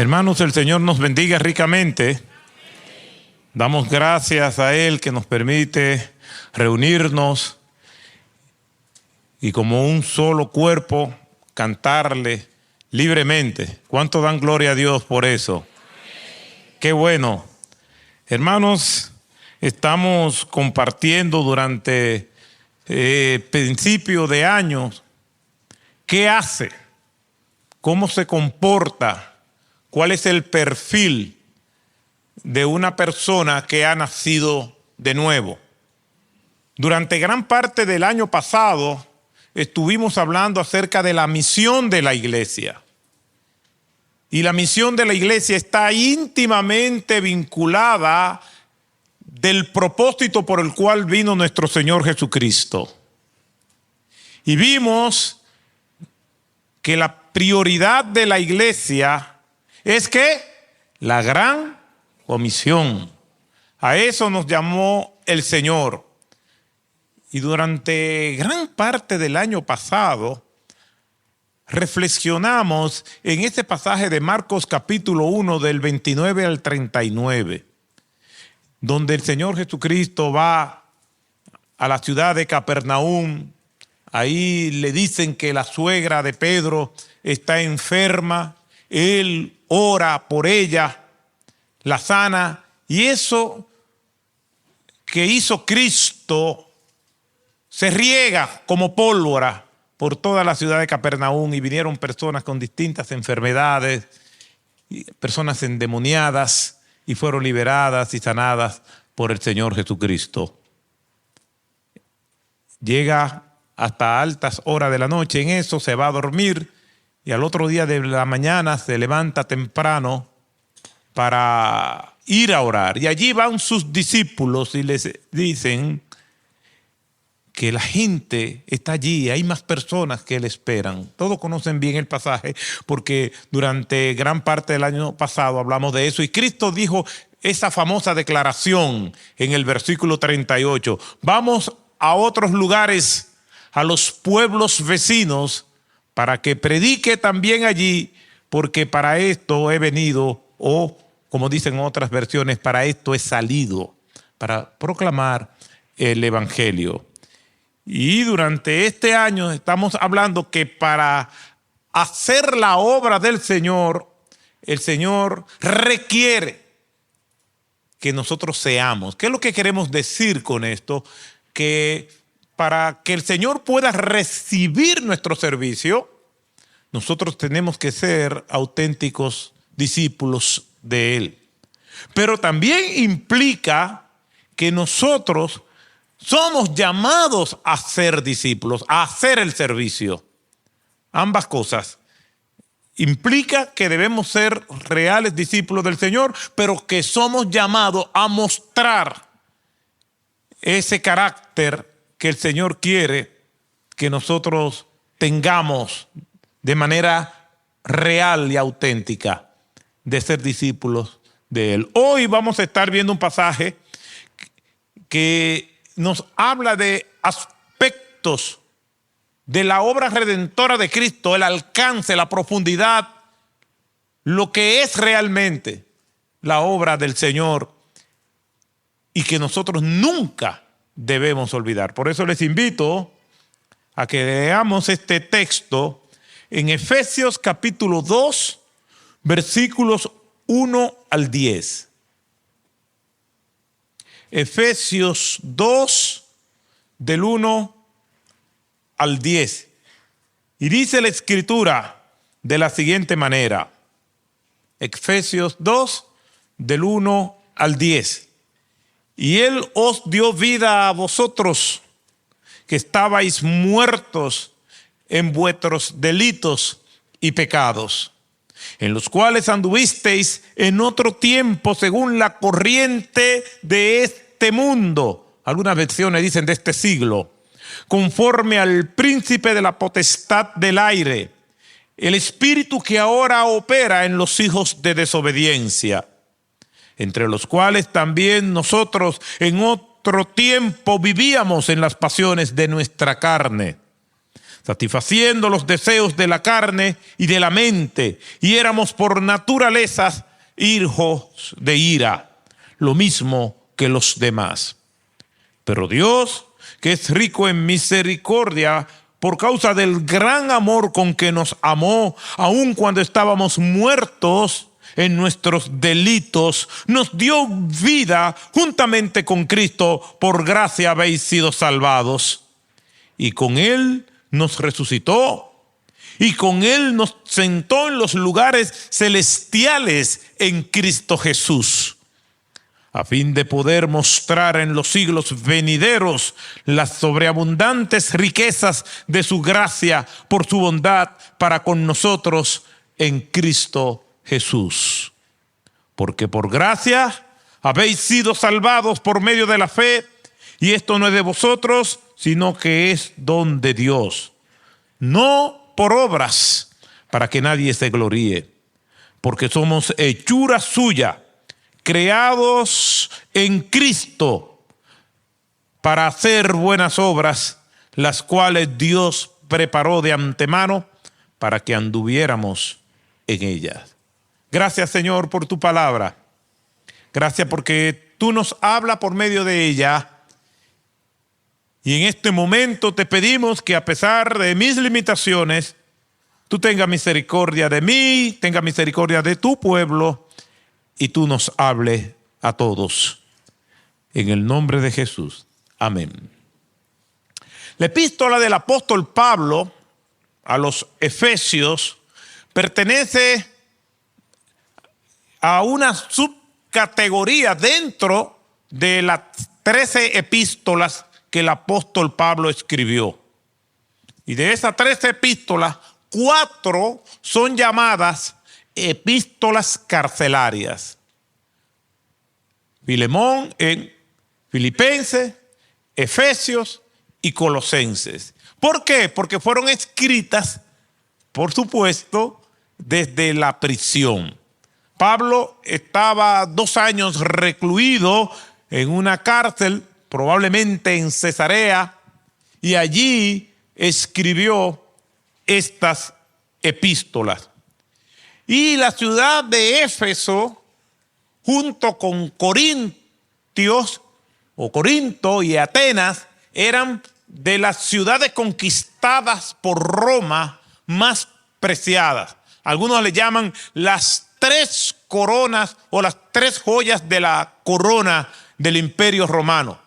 Hermanos, el Señor nos bendiga ricamente. Damos gracias a Él que nos permite reunirnos y como un solo cuerpo cantarle libremente. ¿Cuánto dan gloria a Dios por eso? Qué bueno. Hermanos, estamos compartiendo durante principio de años qué hace, cómo se comporta, cuál es el perfil de una persona que ha nacido de nuevo. Durante gran parte del año pasado estuvimos hablando acerca de la misión de la iglesia. Y la misión de la iglesia está íntimamente vinculada del propósito por el cual vino nuestro Señor Jesucristo. Y vimos que la prioridad de la iglesia es que la gran comisión. A eso nos llamó el Señor. Y durante gran parte del año pasado reflexionamos en este pasaje de Marcos capítulo 1 del 29 al 39, donde el Señor Jesucristo va a la ciudad de Capernaum. Ahí le dicen que la suegra de Pedro está enferma. Él ora por ella, la sana, y eso que hizo Cristo se riega como pólvora por toda la ciudad de Capernaum, y vinieron personas con distintas enfermedades, personas endemoniadas, y fueron liberadas y sanadas por el Señor Jesucristo. Llega hasta altas horas de la noche, en eso se va a dormir, y al otro día de la mañana se levanta temprano para ir a orar. Y allí van sus discípulos y les dicen que la gente está allí, hay más personas que le esperan. Todos conocen bien el pasaje porque durante gran parte del año pasado hablamos de eso. Y Cristo dijo esa famosa declaración en el versículo 38. Vamos a otros lugares, a los pueblos vecinos, para que predique también allí, porque para esto he venido, o como dicen otras versiones, para esto he salido, para proclamar el evangelio. Y durante este año estamos hablando que para hacer la obra del Señor, el Señor requiere que nosotros seamos. ¿Qué es lo que queremos decir con esto? Que para que el Señor pueda recibir nuestro servicio, nosotros tenemos que ser auténticos discípulos de Él. Pero también implica que nosotros somos llamados a ser discípulos, a hacer el servicio. Ambas cosas. Implica que debemos ser reales discípulos del Señor, pero que somos llamados a mostrar ese carácter que el Señor quiere que nosotros tengamos de manera real y auténtica, de ser discípulos de Él. Hoy vamos a estar viendo un pasaje que nos habla de aspectos de la obra redentora de Cristo, el alcance, la profundidad, lo que es realmente la obra del Señor y que nosotros nunca debemos olvidar. Por eso les invito a que leamos este texto en Efesios capítulo 2, versículos 1 al 10. Efesios 2, del 1 al 10. Y dice la Escritura de la siguiente manera. Efesios 2, del 1 al 10. Y Él os dio vida a vosotros, que estabais muertos en vuestros delitos y pecados, en los cuales anduvisteis en otro tiempo según la corriente de este mundo. Algunas versiones dicen de este siglo, conforme al príncipe de la potestad del aire, el espíritu que ahora opera en los hijos de desobediencia, entre los cuales también nosotros en otro tiempo vivíamos en las pasiones de nuestra carne, satisfaciendo los deseos de la carne y de la mente, y éramos por naturaleza hijos de ira, lo mismo que los demás. Pero Dios, que es rico en misericordia, por causa del gran amor con que nos amó, aun cuando estábamos muertos en nuestros delitos, nos dio vida juntamente con Cristo. Por gracia habéis sido salvados. Y con Él nos resucitó, y con Él nos sentó en los lugares celestiales en Cristo Jesús, a fin de poder mostrar en los siglos venideros las sobreabundantes riquezas de su gracia por su bondad para con nosotros en Cristo Jesús. Porque por gracia habéis sido salvados por medio de la fe, y esto no es de vosotros, sino que es don de Dios, no por obras, para que nadie se gloríe, porque somos hechura suya, creados en Cristo para hacer buenas obras, las cuales Dios preparó de antemano para que anduviéramos en ellas. Gracias, Señor, por tu palabra. Gracias porque tú nos hablas por medio de ella. Y en este momento te pedimos que, a pesar de mis limitaciones, tú tengas misericordia de mí, tengas misericordia de tu pueblo, y tú nos hables a todos. En el nombre de Jesús. Amén. La epístola del apóstol Pablo a los Efesios pertenece a una subcategoría dentro de las 13 epístolas que el apóstol Pablo escribió. Y de esas 13 epístolas, 4 son llamadas epístolas carcelarias. Filemón en Filipenses, Efesios y Colosenses. ¿Por qué? Porque fueron escritas, por supuesto, desde la prisión. Pablo estaba 2 años recluido en una cárcel, probablemente en Cesarea, y allí escribió estas epístolas. Y la ciudad de Éfeso, junto con Corinto y Atenas, eran de las ciudades conquistadas por Roma más preciadas. Algunos le llaman las 3 coronas o las 3 joyas de la corona del Imperio Romano: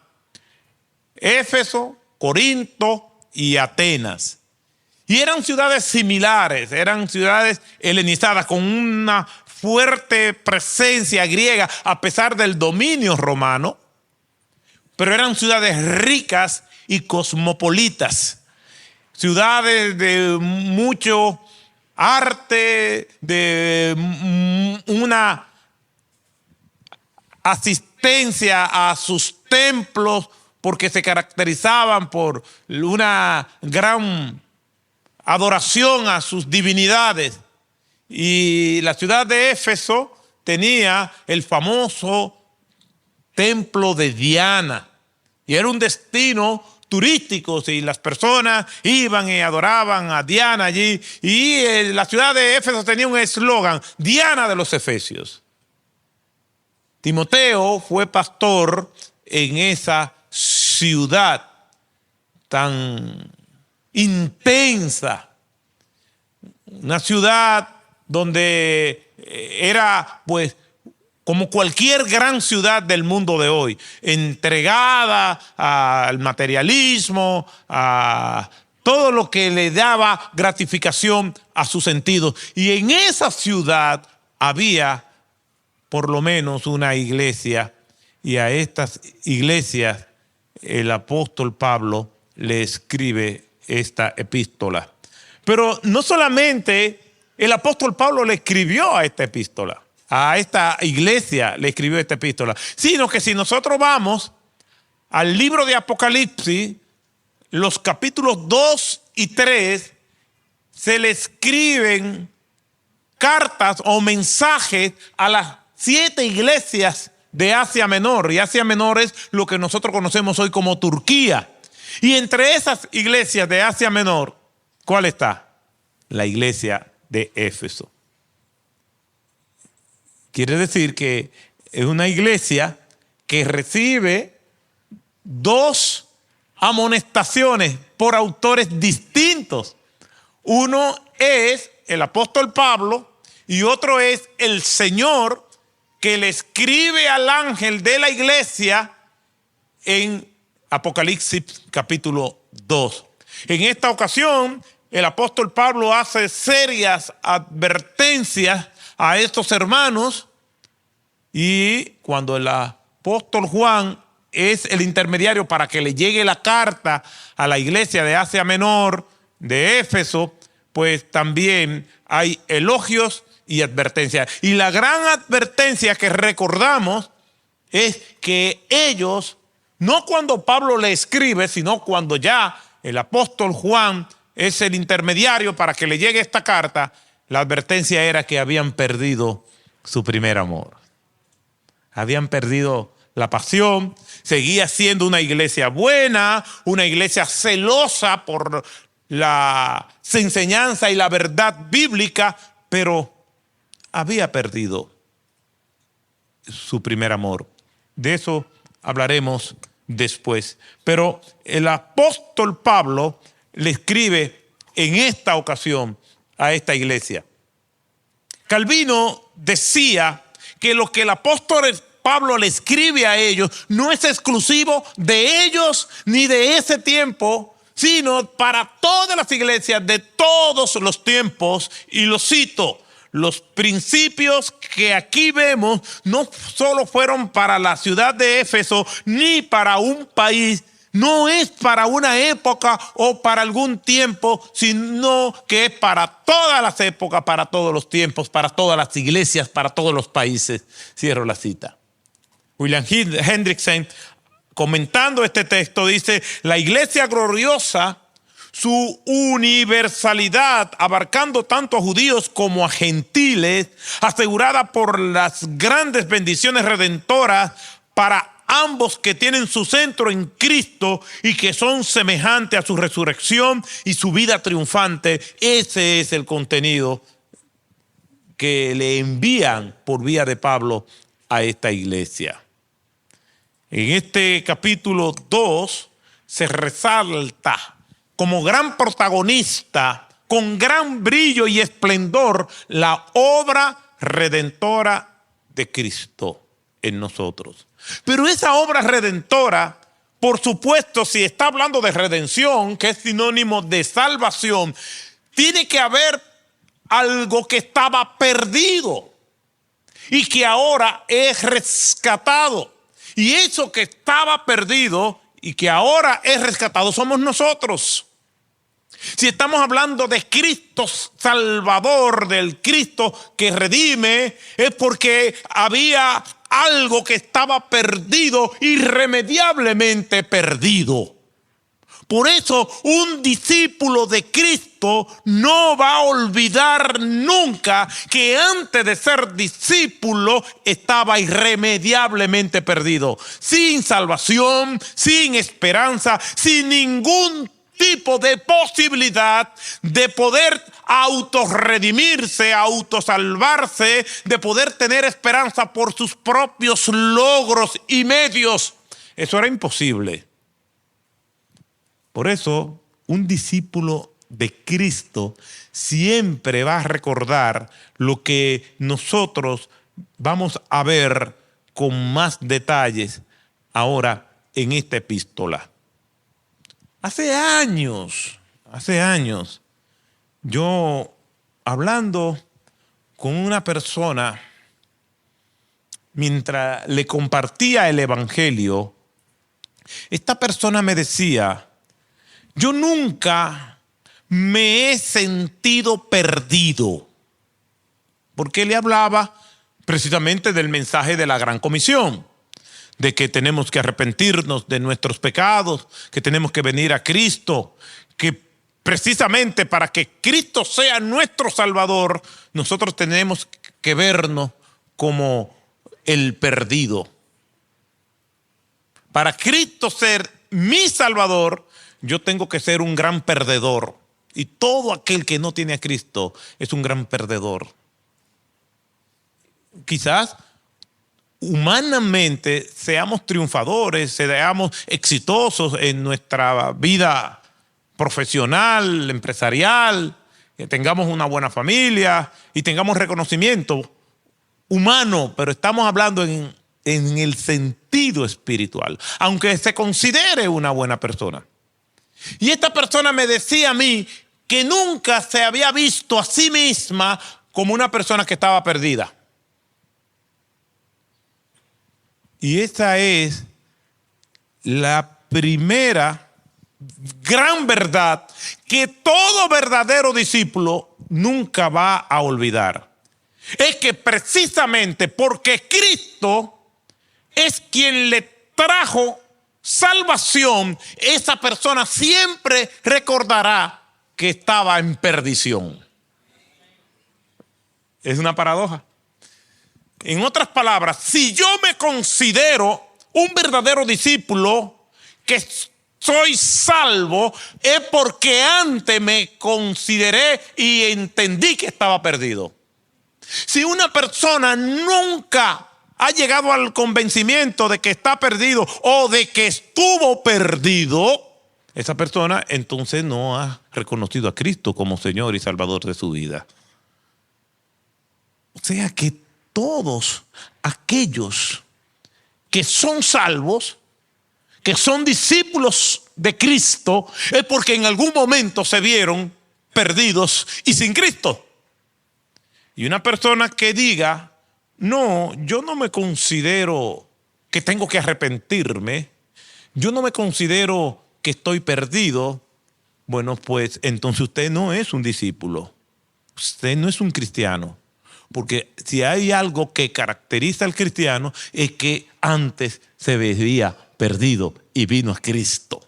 Éfeso, Corinto y Atenas. Y eran ciudades similares, eran ciudades helenizadas con una fuerte presencia griega a pesar del dominio romano, pero eran ciudades ricas y cosmopolitas, ciudades de mucho arte, de una asistencia a sus templos, porque se caracterizaban por una gran adoración a sus divinidades. Y la ciudad de Éfeso tenía el famoso templo de Diana, y era un destino turístico, y las personas iban y adoraban a Diana allí. Y la ciudad de Éfeso tenía un eslogan: Diana de los Efesios. Timoteo fue pastor en esa ciudad tan intensa, una ciudad donde era, pues, como cualquier gran ciudad del mundo de hoy, entregada al materialismo, a todo lo que le daba gratificación a sus sentidos. Y en esa ciudad había por lo menos una iglesia, y a estas iglesias el apóstol Pablo le escribe esta epístola. Pero no solamente el apóstol Pablo le escribió a esta epístola, a esta iglesia le escribió esta epístola, sino que si nosotros vamos al libro de Apocalipsis, los capítulos 2 y 3, se le escriben cartas o mensajes a las 7 iglesias de Asia Menor. Y Asia Menor es lo que nosotros conocemos hoy como Turquía. Y entre esas iglesias de Asia Menor ¿Cuál está? La iglesia de Éfeso. Quiere decir que es una iglesia que recibe dos amonestaciones por autores distintos. Uno es el apóstol Pablo y otro es el Señor, que le escribe al ángel de la iglesia en Apocalipsis capítulo 2. En esta ocasión, el apóstol Pablo hace serias advertencias a estos hermanos, y cuando el apóstol Juan es el intermediario para que le llegue la carta a la iglesia de Asia Menor, de Éfeso, pues también hay elogios y advertencias. Y la gran advertencia que recordamos es que ellos, no cuando Pablo le escribe, sino cuando ya el apóstol Juan es el intermediario para que le llegue esta carta, la advertencia era que habían perdido su primer amor. Habían perdido la pasión. Seguía siendo una iglesia buena, una iglesia celosa por la enseñanza y la verdad bíblica, pero había perdido su primer amor. De eso hablaremos después. Pero el apóstol Pablo le escribe en esta ocasión a esta iglesia. Calvino decía que lo que el apóstol Pablo le escribe a ellos no es exclusivo de ellos ni de ese tiempo, sino para todas las iglesias de todos los tiempos. Y lo cito: los principios que aquí vemos no solo fueron para la ciudad de Éfeso ni para un país, no es para una época o para algún tiempo, sino que es para todas las épocas, para todos los tiempos, para todas las iglesias, para todos los países. Cierro la cita. William Hendrickson, comentando este texto, dice: la iglesia gloriosa, su universalidad, abarcando tanto a judíos como a gentiles, asegurada por las grandes bendiciones redentoras para ambos, que tienen su centro en Cristo y que son semejantes a su resurrección y su vida triunfante. Ese es el contenido que le envían por vía de Pablo a esta iglesia. En este capítulo 2 se resalta como gran protagonista, con gran brillo y esplendor, la obra redentora de Cristo en nosotros. Pero esa obra redentora, por supuesto, si está hablando de redención, que es sinónimo de salvación, tiene que haber algo que estaba perdido y que ahora es rescatado. Y eso que estaba perdido y que ahora es rescatado somos nosotros. Si estamos hablando de Cristo Salvador, del Cristo que redime, es porque había algo que estaba perdido, irremediablemente perdido. Por eso un discípulo de Cristo no va a olvidar nunca que antes de ser discípulo estaba irremediablemente perdido, sin salvación, sin esperanza, sin ningún tipo de posibilidad de poder autorredimirse, autosalvarse, de poder tener esperanza por sus propios logros y medios. Eso era imposible. Por eso, un discípulo de Cristo siempre va a recordar lo que nosotros vamos a ver con más detalles ahora en esta epístola. Hace años, yo hablando con una persona, mientras le compartía el evangelio, esta persona me decía: yo nunca me he sentido perdido. Porque le hablaba precisamente del mensaje de la Gran Comisión, de que tenemos que arrepentirnos de nuestros pecados, que tenemos que venir a Cristo, que precisamente para que Cristo sea nuestro Salvador, nosotros tenemos que vernos como el perdido. Para Cristo ser mi Salvador, yo tengo que ser un gran perdedor. Y todo aquel que no tiene a Cristo es un gran perdedor. Quizás humanamente seamos triunfadores, seamos exitosos en nuestra vida profesional, empresarial, que tengamos una buena familia y tengamos reconocimiento humano, pero estamos hablando en el sentido espiritual, aunque se considere una buena persona. Y esta persona me decía a mí que nunca se había visto a sí misma como una persona que estaba perdida. Y esa es la primera gran verdad que todo verdadero discípulo nunca va a olvidar. Es que precisamente porque Cristo es quien le trajo salvación, esa persona siempre recordará que estaba en perdición. Es una paradoja. En otras palabras, si yo me considero un verdadero discípulo, que soy salvo, es porque antes me consideré y entendí que estaba perdido. Si una persona nunca ha llegado al convencimiento de que está perdido o de que estuvo perdido, esa persona entonces no ha reconocido a Cristo como Señor y Salvador de su vida. O sea que todos aquellos que son salvos, que son discípulos de Cristo, es porque en algún momento se vieron perdidos y sin Cristo. Y una persona que diga, no, yo no me considero que tengo que arrepentirme, yo no me considero que estoy perdido, bueno, pues entonces usted no es un discípulo, usted no es un cristiano. Porque si hay algo que caracteriza al cristiano es que antes se veía perdido y vino a Cristo.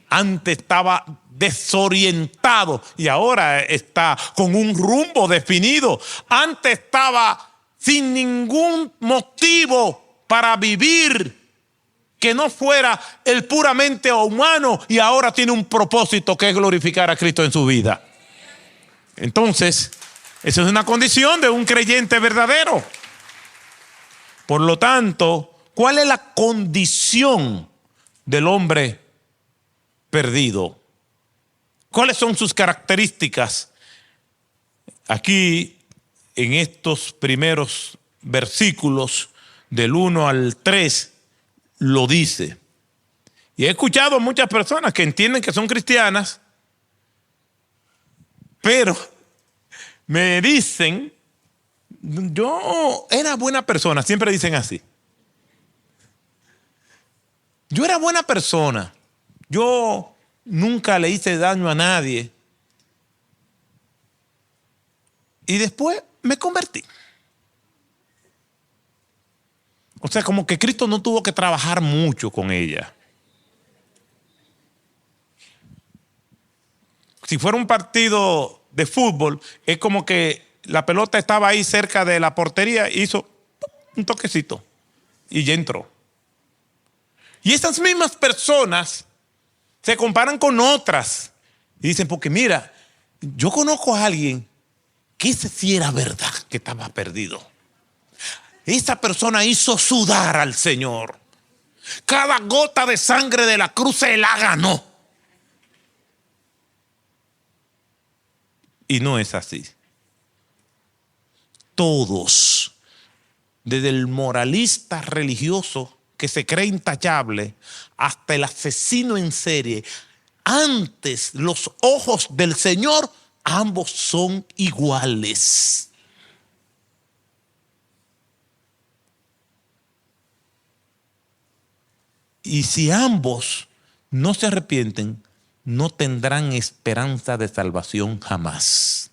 Antes estaba desorientado y ahora está con un rumbo definido. Antes estaba sin ningún motivo para vivir que no fuera el puramente humano y ahora tiene un propósito que es glorificar a Cristo en su vida. Entonces, esa es una condición de un creyente verdadero. Por lo tanto, ¿cuál es la condición del hombre perdido? ¿Cuáles son sus características? Aquí, en estos primeros versículos, del 1 al 3, lo dice. Y he escuchado a muchas personas que entienden que son cristianas, pero me dicen, yo era buena persona, siempre dicen así. Yo era buena persona, yo nunca le hice daño a nadie. Y después me convertí. O sea, como que Cristo no tuvo que trabajar mucho con ella. Si fuera un partido de fútbol, es como que la pelota estaba ahí cerca de la portería, hizo un toquecito y ya entró. Y esas mismas personas se comparan con otras y dicen, porque mira, yo conozco a alguien que ese sí era verdad que estaba perdido. Esa persona hizo sudar al Señor. Cada gota de sangre de la cruz se la ganó. Y no es así. Todos, desde el moralista religioso que se cree intachable hasta el asesino en serie, antes los ojos del Señor, ambos son iguales. Y si ambos no se arrepienten, no tendrán esperanza de salvación jamás.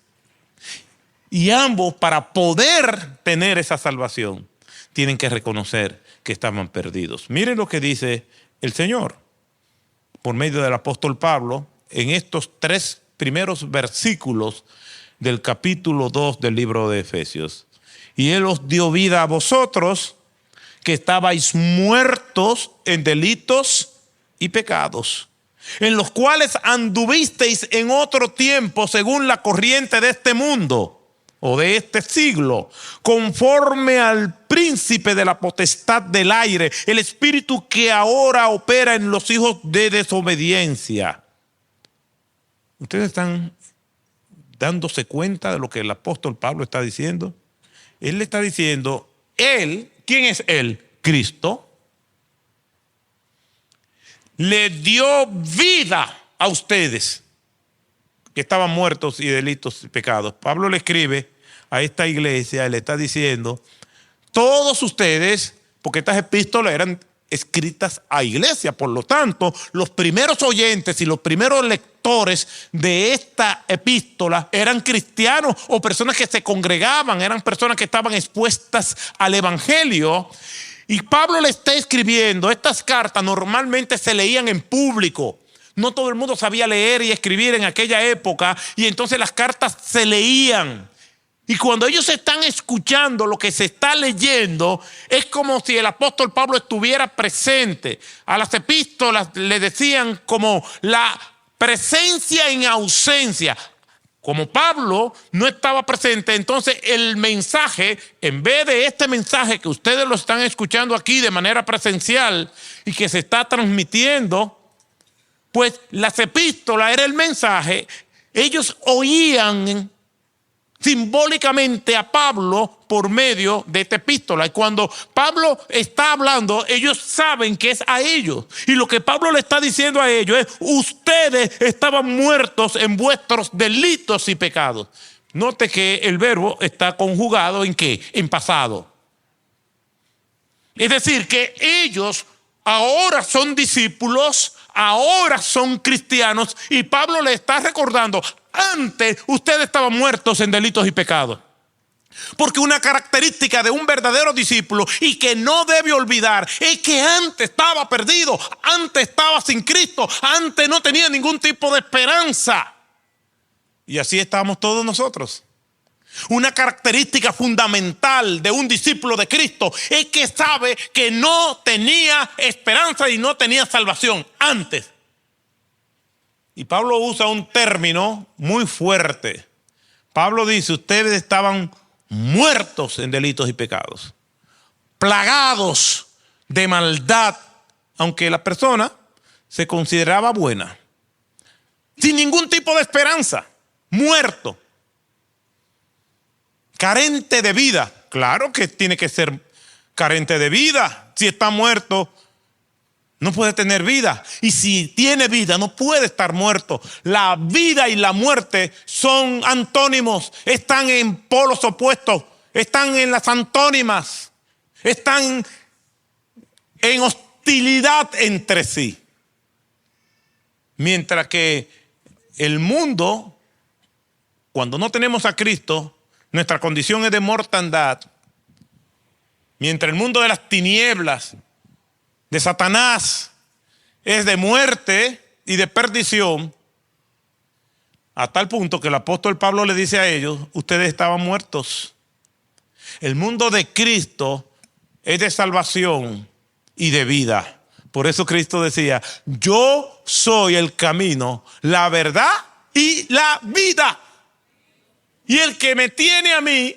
Y ambos, para poder tener esa salvación, tienen que reconocer que estaban perdidos. Miren lo que dice el Señor por medio del apóstol Pablo en estos 3 primeros versículos del capítulo 2 del libro de Efesios. Y Él os dio vida a vosotros, que estabais muertos en delitos y pecados, en los cuales anduvisteis en otro tiempo según la corriente de este mundo o de este siglo, conforme al príncipe de la potestad del aire, el espíritu que ahora opera en los hijos de desobediencia. ¿Ustedes están dándose cuenta de lo que el apóstol Pablo está diciendo? Él le está diciendo, él, ¿quién es él? Cristo. Le dio vida a ustedes que estaban muertos y delitos y pecados. Pablo le escribe a esta iglesia, le está diciendo, todos ustedes, porque estas epístolas eran escritas a iglesia, por lo tanto, los primeros oyentes y los primeros lectores de esta epístola eran cristianos o personas que se congregaban, eran personas que estaban expuestas al evangelio. Y Pablo le está escribiendo, estas cartas normalmente se leían en público. No todo el mundo sabía leer y escribir en aquella época, y entonces las cartas se leían. Y cuando ellos están escuchando lo que se está leyendo, es como si el apóstol Pablo estuviera presente. A las epístolas le decían como la presencia en ausencia. Como Pablo no estaba presente, entonces el mensaje, en vez de este mensaje que ustedes lo están escuchando aquí de manera presencial y que se está transmitiendo, pues las epístolas era el mensaje. Ellos oían simbólicamente a Pablo por medio de esta epístola. Y cuando Pablo está hablando, ellos saben que es a ellos. Y lo que Pablo le está diciendo a ellos es, ustedes estaban muertos en vuestros delitos y pecados. Note que el verbo está conjugado ¿en qué? En pasado. Es decir, que ellos ahora son discípulos, ahora son cristianos, y Pablo le está recordando, antes ustedes estaban muertos en delitos y pecados. Porque una característica de un verdadero discípulo y que no debe olvidar es que antes estaba perdido, antes estaba sin Cristo, antes no tenía ningún tipo de esperanza. Y así estamos todos nosotros. Una característica fundamental de un discípulo de Cristo es que sabe que no tenía esperanza y no tenía salvación antes. Y Pablo usa un término muy fuerte. Pablo dice, ustedes estaban muertos en delitos y pecados, plagados de maldad, aunque la persona se consideraba buena, sin ningún tipo de esperanza, muerto, carente de vida. Claro que tiene que ser carente de vida. Si está muerto, no puede tener vida. Y si tiene vida, no puede estar muerto. La vida y la muerte son antónimos, están en polos opuestos, están en las antónimas, están en hostilidad entre sí. Mientras que el mundo, cuando no tenemos a Cristo, nuestra condición es de mortandad. Mientras el mundo de las tinieblas, de Satanás, es de muerte y de perdición, a tal punto que el apóstol Pablo le dice a ellos, ustedes estaban muertos. El mundo de Cristo es de salvación y de vida. Por eso Cristo decía, yo soy el camino, la verdad y la vida. Y el que me tiene a mí,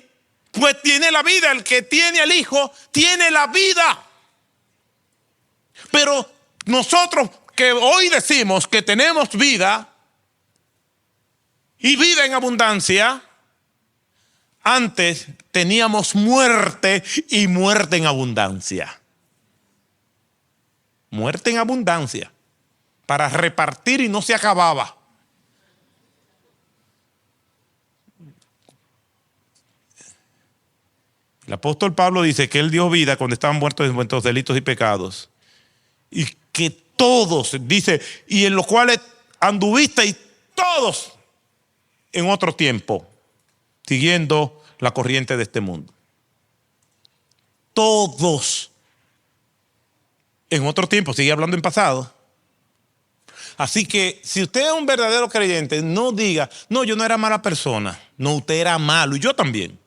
pues tiene la vida. El que tiene al Hijo, tiene la vida. Pero nosotros que hoy decimos que tenemos vida y vida en abundancia, antes teníamos muerte y muerte en abundancia. Muerte en abundancia para repartir y no se acababa. El apóstol Pablo dice que él dio vida cuando estaban muertos en vuestros delitos y pecados. Y que todos, dice, y en los cuales anduvisteis todos en otro tiempo, siguiendo la corriente de este mundo. Todos. En otro tiempo, sigue hablando en pasado. Así que si usted es un verdadero creyente, no diga, no, yo no era mala persona. No, usted era malo y yo también.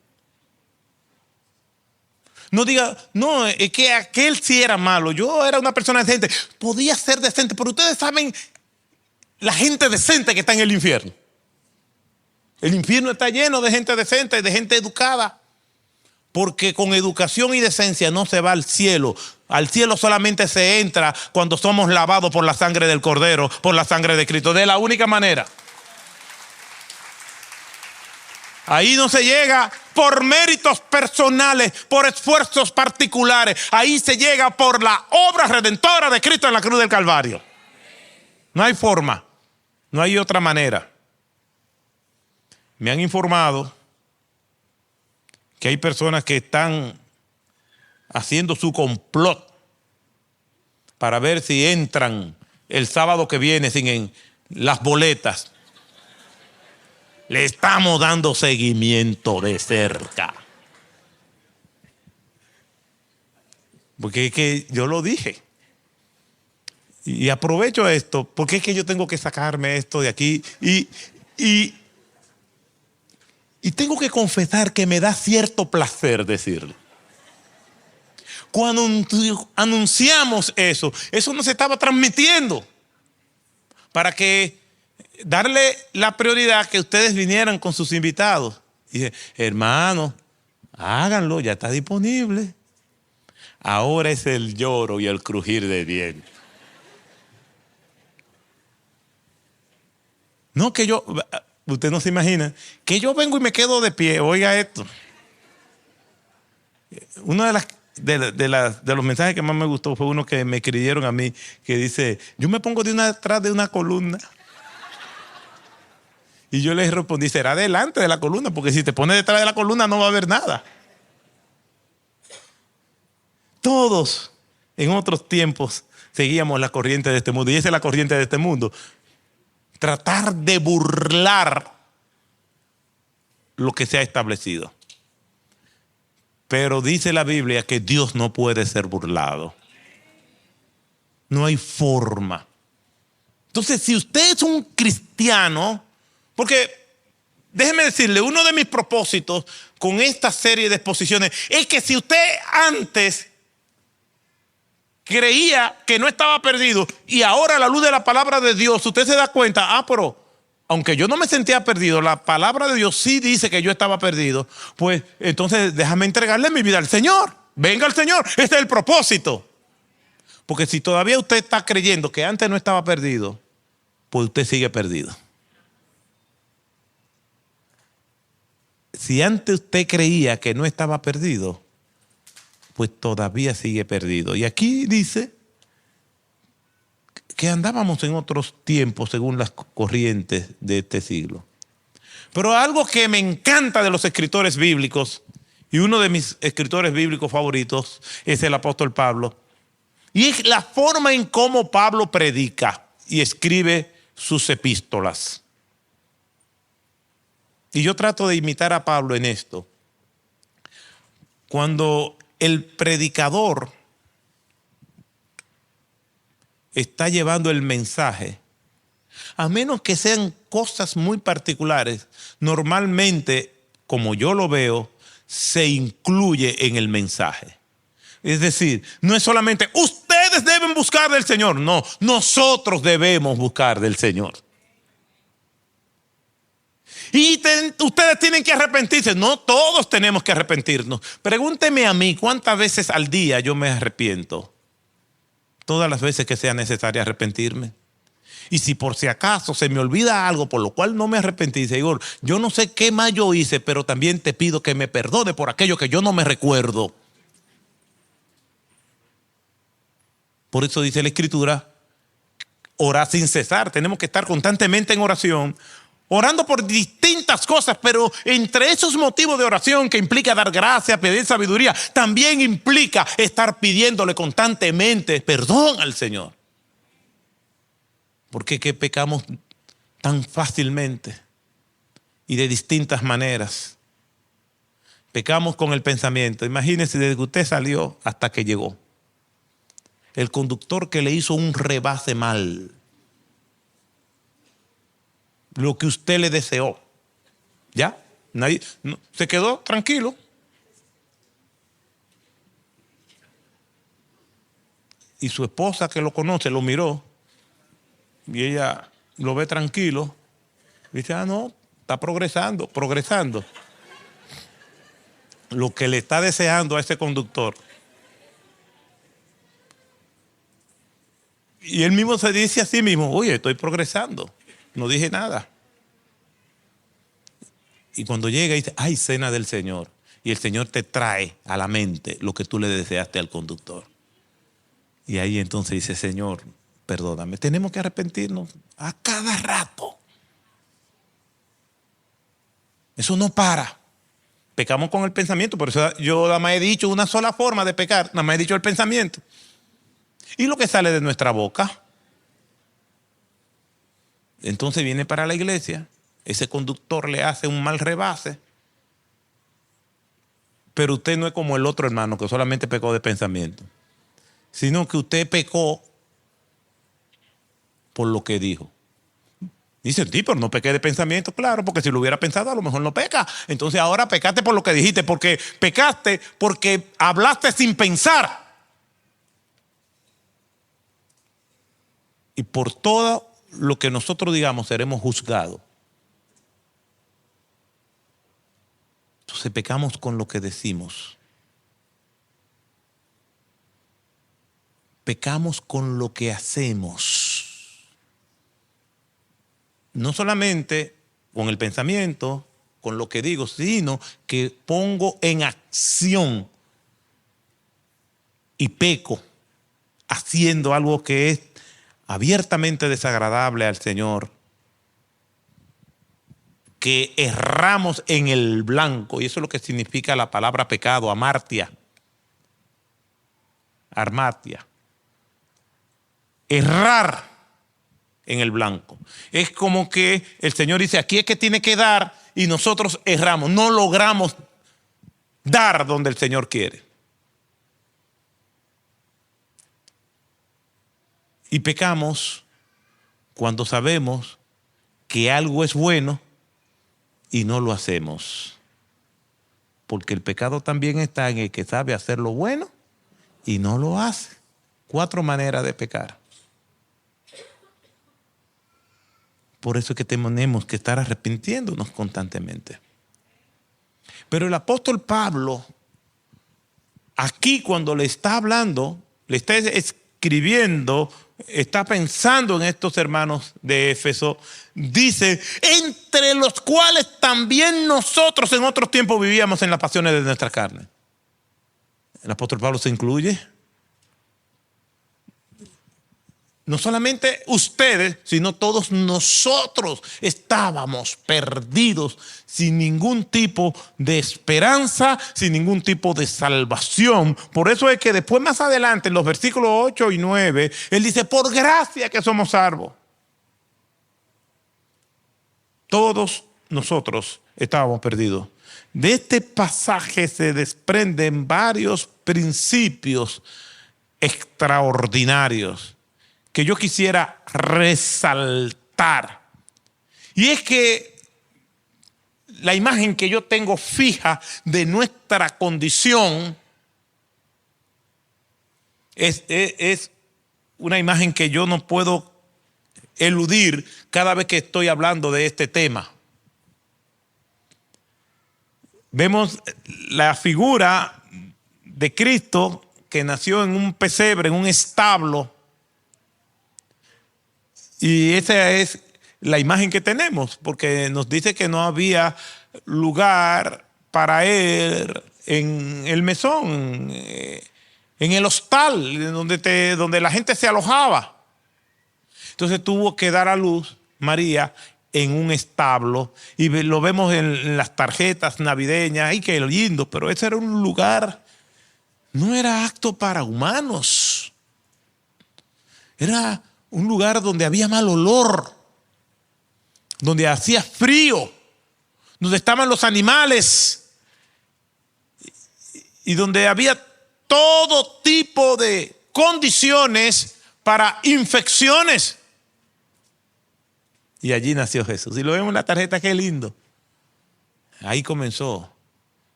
No diga, no, es que aquel sí era malo, yo era una persona decente. Podía ser decente, pero ustedes saben la gente decente que está en el infierno. El infierno está lleno de gente decente, de gente educada. Porque con educación y decencia no se va al cielo. Al cielo solamente se entra cuando somos lavados por la sangre del Cordero, por la sangre de Cristo. De la única manera. Ahí no se llega por méritos personales, por esfuerzos particulares. Ahí se llega por la obra redentora de Cristo en la cruz del Calvario. No hay forma, no hay otra manera. Me han informado que hay personas que están haciendo su complot para ver si entran el sábado que viene sin las boletas. Le estamos dando seguimiento de cerca. Porque es que yo lo dije. Y aprovecho esto, porque es que yo tengo que sacarme esto de aquí. Y tengo que confesar que me da cierto placer decirlo. Cuando anunciamos eso no se estaba transmitiendo para que darle la prioridad que ustedes vinieran con sus invitados. Y dije, hermano, háganlo, ya está disponible. Ahora es el lloro y el crujir de dientes. No, que yo, usted no se imagina, que yo vengo y me quedo de pie. Oiga esto. Uno de los mensajes que más me gustó fue uno que me escribieron a mí, que dice, yo me pongo detrás de una columna. Y yo les respondí, será delante de la columna, porque si te pones detrás de la columna no va a haber nada. Todos en otros tiempos seguíamos la corriente de este mundo, y esa es la corriente de este mundo. Tratar de burlar lo que se ha establecido. Pero dice la Biblia que Dios no puede ser burlado. No hay forma. Entonces, si usted es un cristiano, porque déjeme decirle, uno de mis propósitos con esta serie de exposiciones es que si usted antes creía que no estaba perdido y ahora a la luz de la palabra de Dios usted se da cuenta, pero aunque yo no me sentía perdido, la palabra de Dios sí dice que yo estaba perdido, pues entonces déjame entregarle mi vida al Señor. Venga al Señor, ese es el propósito. Porque si todavía usted está creyendo que antes no estaba perdido, pues usted sigue perdido. Si antes usted creía que no estaba perdido, pues todavía sigue perdido. Y aquí dice que andábamos en otros tiempos según las corrientes de este siglo. Pero algo que me encanta de los escritores bíblicos, y uno de mis escritores bíblicos favoritos es el apóstol Pablo, y es la forma en cómo Pablo predica y escribe sus epístolas. Y yo trato de imitar a Pablo en esto. Cuando el predicador está llevando el mensaje, a menos que sean cosas muy particulares, normalmente, como yo lo veo, se incluye en el mensaje. Es decir, no es solamente ustedes deben buscar del Señor, no, nosotros debemos buscar del Señor. Y ustedes tienen que arrepentirse. No todos tenemos que arrepentirnos. Pregúnteme a mí cuántas veces al día yo me arrepiento. Todas las veces que sea necesario arrepentirme. Y si por si acaso se me olvida algo por lo cual no me arrepentí, Señor, yo no sé qué más yo hice, pero también te pido que me perdone por aquello que yo no me recuerdo. Por eso dice la Escritura, orar sin cesar. Tenemos que estar constantemente en oración, orando por distintas cosas, pero entre esos motivos de oración que implica dar gracias, pedir sabiduría, también implica estar pidiéndole constantemente perdón al Señor. ¿Por qué que pecamos tan fácilmente y de distintas maneras? Pecamos con el pensamiento. Imagínese desde que usted salió hasta que llegó. El conductor que le hizo un rebase mal. Lo que usted le deseó. ¿Ya? Nadie, no, se quedó tranquilo. Y su esposa que lo conoce lo miró. Y ella lo ve tranquilo. Dice, no, está progresando. Lo que le está deseando a ese conductor. Y él mismo se dice a sí mismo, oye, estoy progresando, no dije nada. Y cuando llega dice, hay cena del Señor. Y el Señor te trae a la mente lo que tú le deseaste al conductor. Y ahí entonces dice, Señor, perdóname. Tenemos que arrepentirnos a cada rato. Eso no para. Pecamos con el pensamiento. Por eso yo nada más he dicho una sola forma de pecar. Nada más he dicho el pensamiento. Y lo que sale de nuestra boca. Entonces viene para la iglesia. Ese conductor le hace un mal rebase. Pero usted no es como el otro hermano que solamente pecó de pensamiento. Sino que usted pecó por lo que dijo. Dice, sí, pero no pequé de pensamiento, claro, porque si lo hubiera pensado a lo mejor no peca. Entonces ahora pecaste por lo que dijiste, porque pecaste porque hablaste sin pensar. Y por todo lo que nosotros digamos seremos juzgados. Entonces pecamos con lo que decimos. Pecamos con lo que hacemos. No solamente con el pensamiento, con lo que digo, sino que pongo en acción y peco haciendo algo que es abiertamente desagradable al Señor, que erramos en el blanco, y eso es lo que significa la palabra pecado, amartia. Errar en el blanco. Es como que el Señor dice, aquí es que tiene que dar, y nosotros erramos, no logramos dar donde el Señor quiere. Y pecamos cuando sabemos que algo es bueno y no lo hacemos. Porque el pecado también está en el que sabe hacer lo bueno y no lo hace. 4 maneras de pecar. Por eso es que tenemos que estar arrepintiéndonos constantemente. Pero el apóstol Pablo, aquí cuando le está hablando, le está escribiendo, está pensando en estos hermanos de Éfeso, dice, entre los cuales también nosotros en otros tiempos vivíamos en las pasiones de nuestra carne. El apóstol Pablo se incluye. No solamente ustedes, sino todos nosotros estábamos perdidos sin ningún tipo de esperanza, sin ningún tipo de salvación. Por eso es que después más adelante, en los versículos 8 y 9, él dice, por gracia que somos salvos. Todos nosotros estábamos perdidos. De este pasaje se desprenden varios principios extraordinarios que yo quisiera resaltar. Y es que la imagen que yo tengo fija de nuestra condición es una imagen que yo no puedo eludir cada vez que estoy hablando de este tema. Vemos la figura de Cristo que nació en un pesebre, en un establo. Y esa es la imagen que tenemos, porque nos dice que no había lugar para él en el mesón, en el hostal, donde la gente se alojaba. Entonces tuvo que dar a luz María en un establo, y lo vemos en las tarjetas navideñas. ¡Ay, qué lindo! Pero ese era un lugar, no era apto para humanos. Era un lugar donde había mal olor, donde hacía frío, donde estaban los animales y donde había todo tipo de condiciones para infecciones. Y allí nació Jesús. Y lo vemos en la tarjeta, qué lindo. Ahí comenzó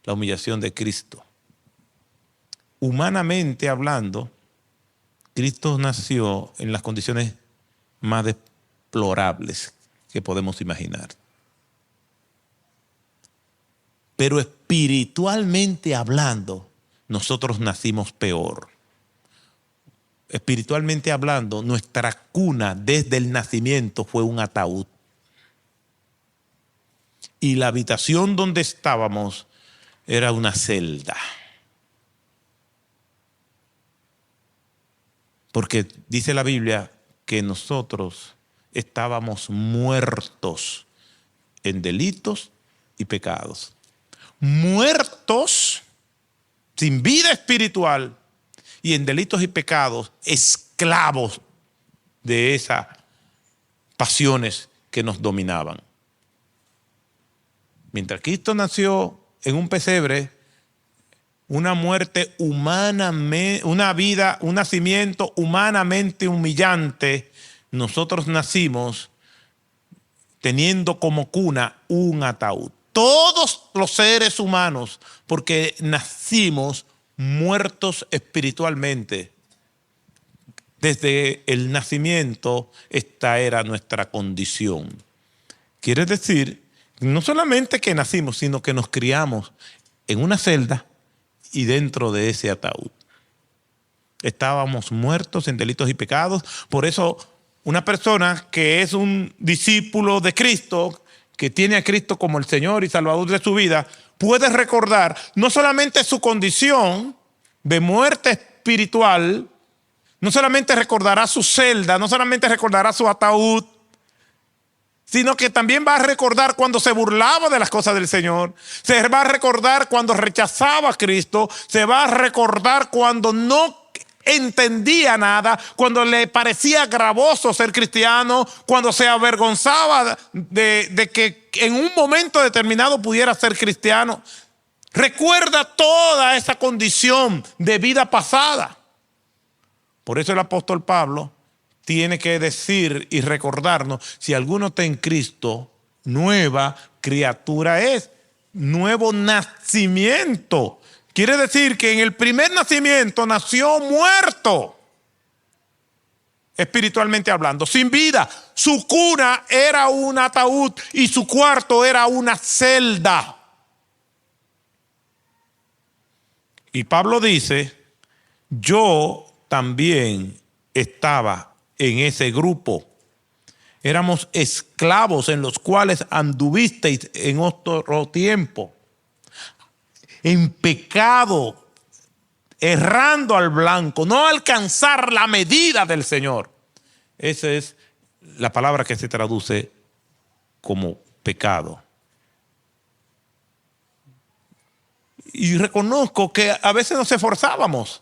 la humillación de Cristo. Humanamente hablando, Cristo nació en las condiciones más deplorables que podemos imaginar. Pero espiritualmente hablando, nosotros nacimos peor. Espiritualmente hablando, nuestra cuna desde el nacimiento fue un ataúd. Y la habitación donde estábamos era una celda. Porque dice la Biblia que nosotros estábamos muertos en delitos y pecados. Muertos, sin vida espiritual, y en delitos y pecados, esclavos de esas pasiones que nos dominaban. Mientras Cristo nació en un pesebre, una muerte humanamente, un nacimiento humanamente humillante, nosotros nacimos teniendo como cuna un ataúd. Todos los seres humanos, porque nacimos muertos espiritualmente. Desde el nacimiento, esta era nuestra condición. Quiere decir, no solamente que nacimos, sino que nos criamos en una celda y dentro de ese ataúd. Estábamos muertos en delitos y pecados. Por eso, una persona que es un discípulo de Cristo, que tiene a Cristo como el Señor y Salvador de su vida, puede recordar no solamente su condición de muerte espiritual, no solamente recordará su celda, no solamente recordará su ataúd, sino que también va a recordar cuando se burlaba de las cosas del Señor, se va a recordar cuando rechazaba a Cristo, se va a recordar cuando no entendía nada, cuando le parecía gravoso ser cristiano, cuando se avergonzaba de que en un momento determinado pudiera ser cristiano. Recuerda toda esa condición de vida pasada. Por eso el apóstol Pablo tiene que decir y recordarnos, si alguno está en Cristo, nueva criatura es, nuevo nacimiento. Quiere decir que en el primer nacimiento nació muerto, espiritualmente hablando, sin vida. Su cuna era un ataúd y su cuarto era una celda. Y Pablo dice, yo también estaba en ese grupo. Éramos esclavos en los cuales anduvisteis en otro tiempo, en pecado, errando al blanco, no alcanzar la medida del Señor. Esa es la palabra que se traduce como pecado. Y reconozco que a veces nos esforzábamos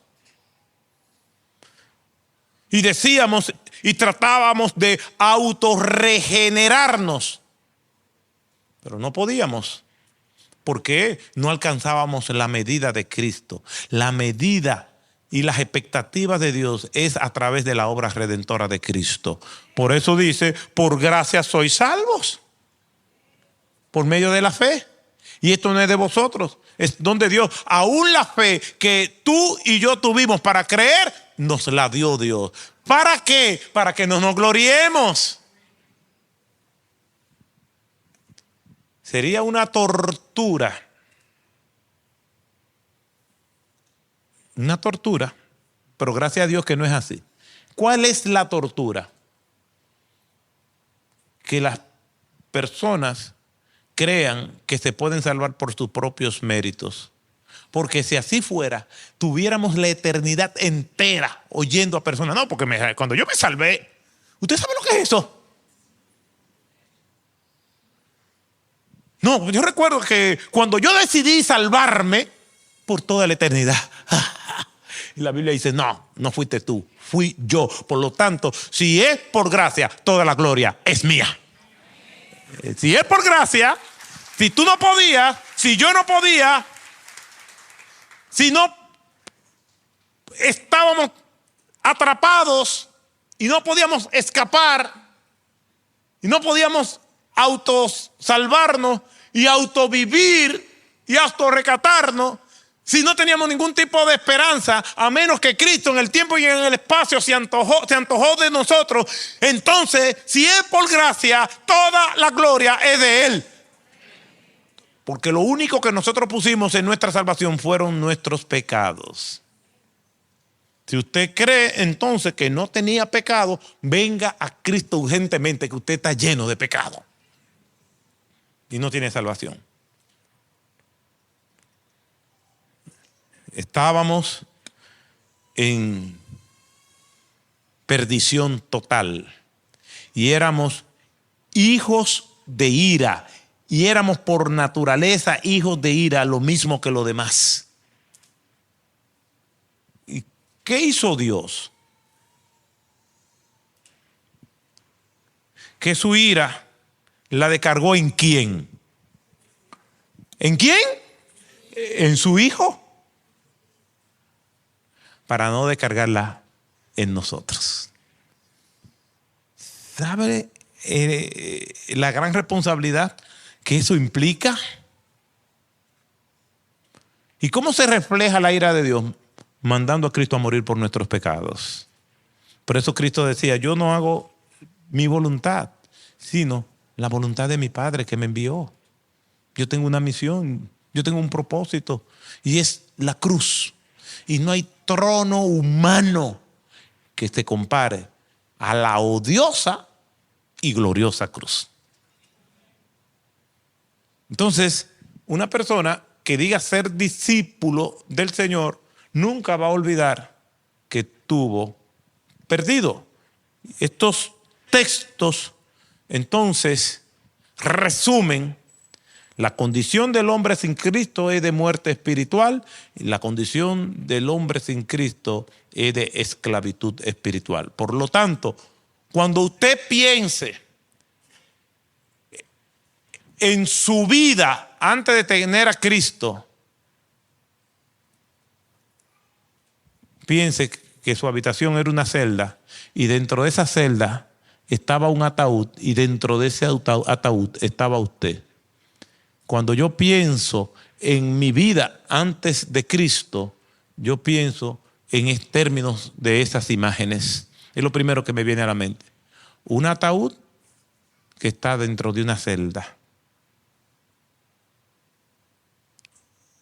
y decíamos y tratábamos de autorregenerarnos, pero no podíamos, porque no alcanzábamos la medida de Cristo. La medida y las expectativas de Dios es a través de la obra redentora de Cristo. Por eso dice, por gracia sois salvos, por medio de la fe. Y esto no es de vosotros, es don de Dios. Aún la fe que tú y yo tuvimos para creer, nos la dio Dios. ¿Para qué? Para que no nos gloriemos. Sería una tortura. Una tortura, pero gracias a Dios que no es así. ¿Cuál es la tortura? Que las personas crean que se pueden salvar por sus propios méritos. Porque si así fuera, tuviéramos la eternidad entera oyendo a personas. No, porque cuando yo me salvé, ¿usted sabe lo que es eso? No, yo recuerdo que cuando yo decidí salvarme por toda la eternidad, y la Biblia dice, no fuiste tú, fui yo. Por lo tanto, si es por gracia, toda la gloria es mía. Si es por gracia, si tú no podías, si yo no podía, si no estábamos atrapados y no podíamos escapar y no podíamos autosalvarnos y autovivir y autorrecatarnos, Si no teníamos ningún tipo de esperanza, a menos que Cristo en el tiempo y en el espacio se antojó de nosotros, entonces, si es por gracia, toda la gloria es de Él. Porque lo único que nosotros pusimos en nuestra salvación fueron nuestros pecados. Si usted cree entonces que no tenía pecado, venga a Cristo urgentemente, que usted está lleno de pecado y no tiene salvación. Estábamos en perdición total y éramos hijos de ira, y éramos por naturaleza hijos de ira, lo mismo que los demás. ¿Y qué hizo Dios? Que su ira la descargó ¿en quién? ¿En quién? ¿En su Hijo? Para no descargarla en nosotros. ¿Sabe la gran responsabilidad que eso implica? ¿Y cómo se refleja la ira de Dios? Mandando a Cristo a morir por nuestros pecados. Por eso Cristo decía, yo no hago mi voluntad, sino la voluntad de mi Padre que me envió. Yo tengo una misión, yo tengo un propósito, y es la cruz. Y no hay trono humano que se compare a la odiosa y gloriosa cruz. Entonces, una persona que diga ser discípulo del Señor nunca va a olvidar que estuvo perdido. Estos textos, entonces, resumen: la condición del hombre sin Cristo es de muerte espiritual y la condición del hombre sin Cristo es de esclavitud espiritual. Por lo tanto, cuando usted piense en su vida antes de tener a Cristo, piense que su habitación era una celda y dentro de esa celda estaba un ataúd y dentro de ese ataúd estaba usted. Cuando yo pienso en mi vida antes de Cristo, yo pienso en términos de esas imágenes. Es lo primero que me viene a la mente. Un ataúd que está dentro de una celda.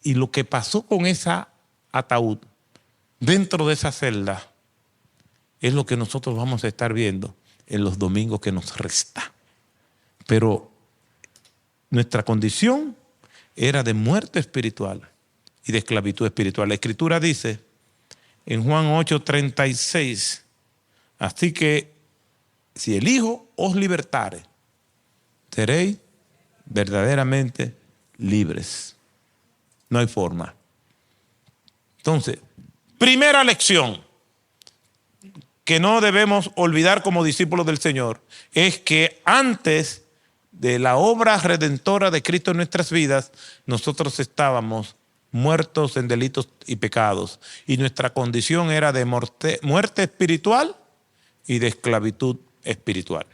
Y lo que pasó con ese ataúd dentro de esa celda es lo que nosotros vamos a estar viendo en los domingos que nos resta. Pero nuestra condición era de muerte espiritual y de esclavitud espiritual. La Escritura dice en Juan 8:36, así que si el Hijo os libertare, seréis verdaderamente libres. No hay forma. Entonces, primera lección que no debemos olvidar como discípulos del Señor es que antes de la obra redentora de Cristo en nuestras vidas, nosotros estábamos muertos en delitos y pecados, y nuestra condición era de muerte espiritual y de esclavitud espiritual.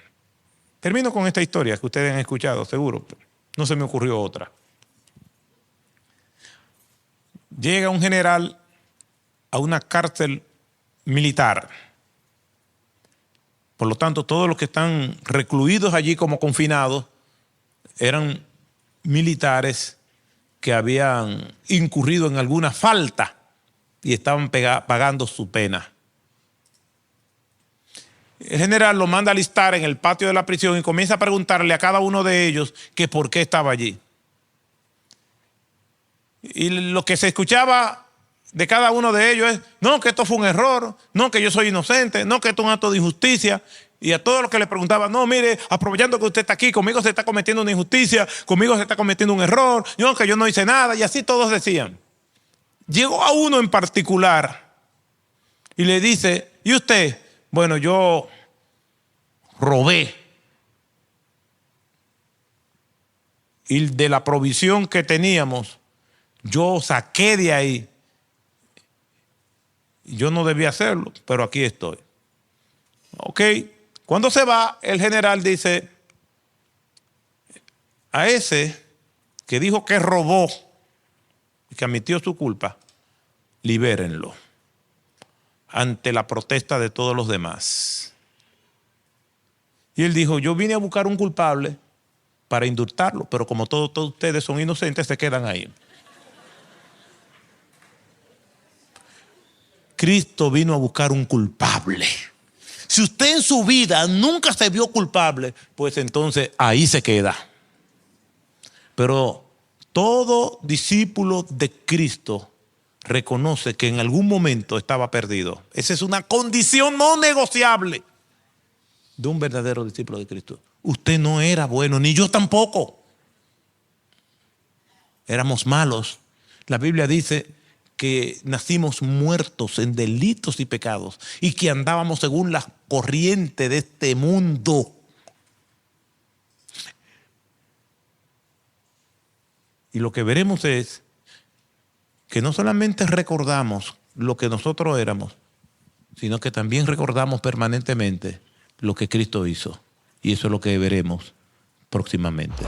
Termino con esta historia que ustedes han escuchado, seguro. No se me ocurrió otra. Llega un general a una cárcel militar. Por lo tanto, todos los que están recluidos allí como confinados eran militares que habían incurrido en alguna falta y estaban pagando su pena. El general lo manda a alistar en el patio de la prisión y comienza a preguntarle a cada uno de ellos que por qué estaba allí. Y lo que se escuchaba de cada uno de ellos es: no, que esto fue un error, no, que yo soy inocente, no, que esto es un acto de injusticia. Y a todos los que le preguntaban: no, mire, aprovechando que usted está aquí, conmigo se está cometiendo una injusticia, conmigo se está cometiendo un error, no, que yo no hice nada, y así todos decían. Llegó a uno en particular y le dice: ¿y usted? Bueno, yo robé. Y de la provisión que teníamos, yo saqué de ahí. Yo no debía hacerlo, pero aquí estoy. Ok. Cuando se va, el general dice: a ese que dijo que robó y que admitió su culpa, libérenlo ante la protesta de todos los demás. Y él dijo, yo vine a buscar un culpable para indultarlo, pero como todos ustedes son inocentes, se quedan ahí. Cristo vino a buscar un culpable. Si usted en su vida nunca se vio culpable, pues entonces ahí se queda. Pero todo discípulo de Cristo reconoce que en algún momento estaba perdido. Esa es una condición no negociable de un verdadero discípulo de Cristo. Usted no era bueno, ni yo tampoco. Éramos malos. La Biblia dice que nacimos muertos en delitos y pecados y que andábamos según la corriente de este mundo. Y lo que veremos es que no solamente recordamos lo que nosotros éramos, sino que también recordamos permanentemente lo que Cristo hizo. Y eso es lo que veremos próximamente.